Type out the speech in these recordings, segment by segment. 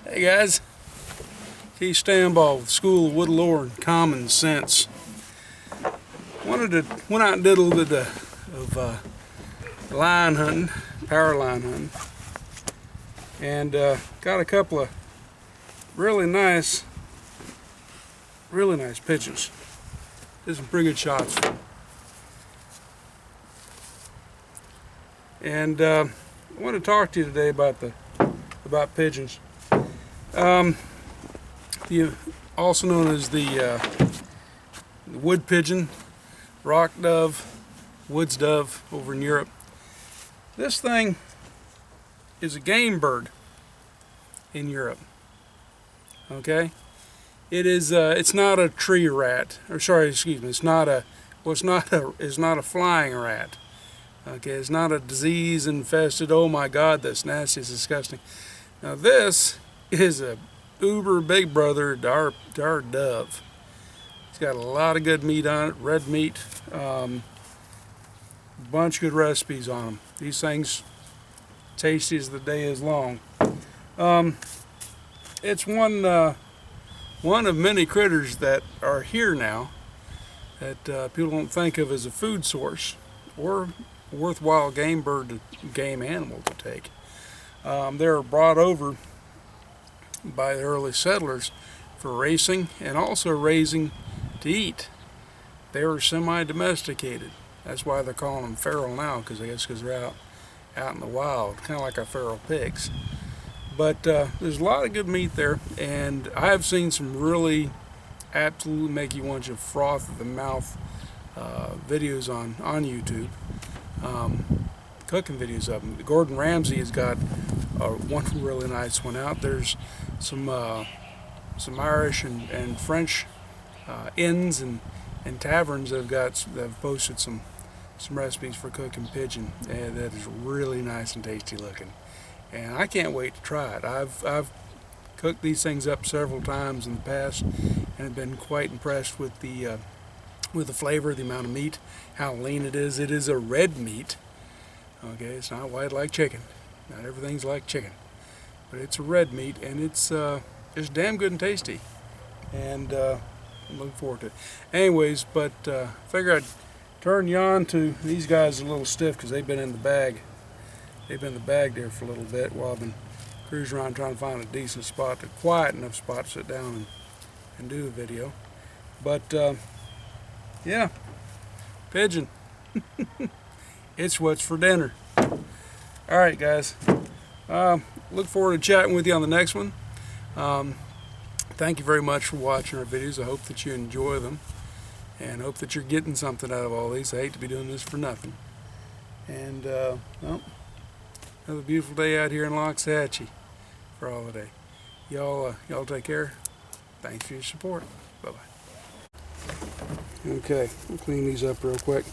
Hey guys, Keith Stanball with School of Woodlore and Common Sense. Went out and did a little bit of line hunting, power line hunting, and got a couple of really nice pigeons. Did some pretty good shots for them. And I want to talk to you today about pigeons. Also known as the wood pigeon, rock dove, woods dove over in Europe. This thing is a game bird in Europe. Okay, it's not a tree rat, or sorry, excuse me, it's not a flying rat. Okay, it's not a disease infested, oh my God, that's nasty, it's disgusting. Now this is a uber big brother to our dove. It's got a lot of good meat on it, red meat, bunch of good recipes on them. These things tasty as the day is long. It's one of many critters that are here now that people don't think of as a food source or worthwhile game animal to take. They were brought over by the early settlers for racing and also raising to eat. They were semi-domesticated. That's why they're calling them feral now, because they're out in the wild, kind of like our feral pigs. But there's a lot of good meat there, and I've seen some really absolutely make you want to froth at the mouth videos on YouTube. Cooking videos of them. Gordon Ramsay has got one really nice one out. There's some Irish and French inns and taverns that have posted some recipes for cooking pigeon, and that is really nice and tasty looking. And I can't wait to try it. I've cooked these things up several times in the past and have been quite impressed with the flavor, the amount of meat, how lean it is. It is a red meat. Okay, it's not white like chicken. Not everything's like chicken, but it's a red meat, and it's damn good and tasty. And I'm looking forward to it. Anyways, but figure I'd turn you on to these guys. A little stiff because they've been in the bag. They've been in the bag there for a little bit while I've been cruising around trying to find a decent spot, a quiet enough spot to sit down and do a video. But yeah, pigeon. It's what's for dinner. All right, guys. Look forward to chatting with you on the next one. Thank you very much for watching our videos. I hope that you enjoy them and hope that you're getting something out of all these. I hate to be doing this for nothing. And well, have a beautiful day out here in Loxahatchee for all the day. Y'all take care. Thanks for your support. Bye-bye. Okay, we'll clean these up real quick.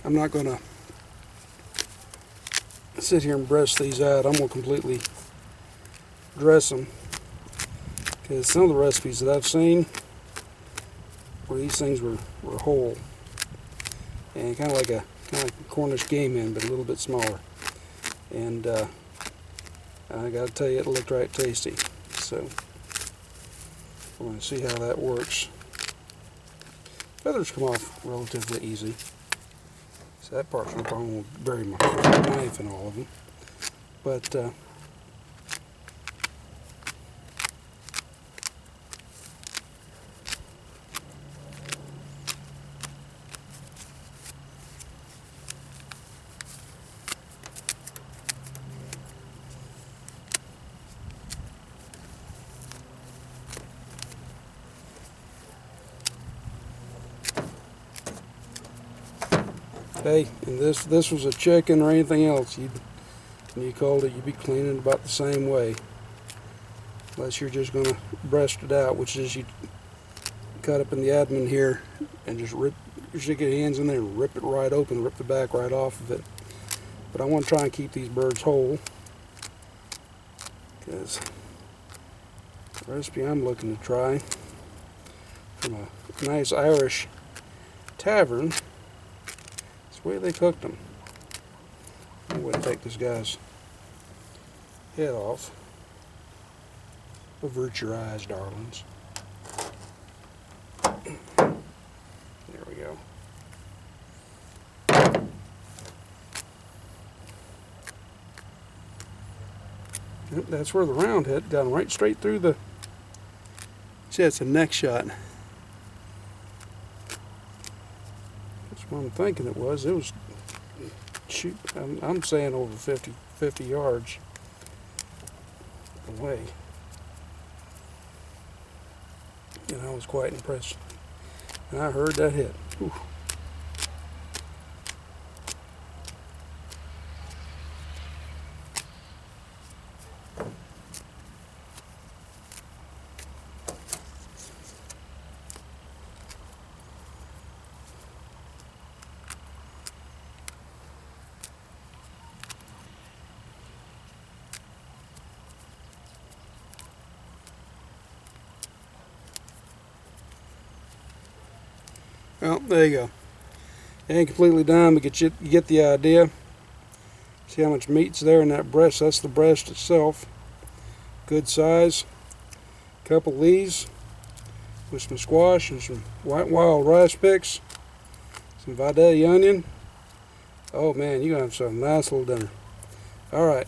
I'm not going to sit here and breast these out. I'm going to completely dress them, because some of the recipes that I've seen where these things were whole and kind of like a Cornish game hen, but a little bit smaller. And I got to tell you, it looked right tasty. So we're going to see how that works. Feathers come off relatively easy. So that part's no problem. We'll bury my knife in all of them. But Hey, and this was a chicken or anything else, you called it, you'd be cleaning about the same way. Unless you're just gonna breast it out, which is you cut up in the abdomen here and just stick your hands in there and rip it right open, rip the back right off of it. But I want to try and keep these birds whole, because the recipe I'm looking to try from a nice Irish tavern, it's the way they cooked them. I'm going to take this guy's head off. Avert your eyes, darlings. There we go. Yep, that's where the round hit. Got him right straight through the... See, it's a neck shot. That's what I'm thinking it was. It was... Shoot, I'm saying over 50 yards away. And I was quite impressed. And I heard that hit. Whew. Well, there you go. It ain't completely done, but you get the idea. See how much meat's there in that breast? That's the breast itself. Good size. Couple of these with some squash and some white wild rice picks. Some Vidalia onion. Oh man, you're gonna have some nice little dinner. Alright,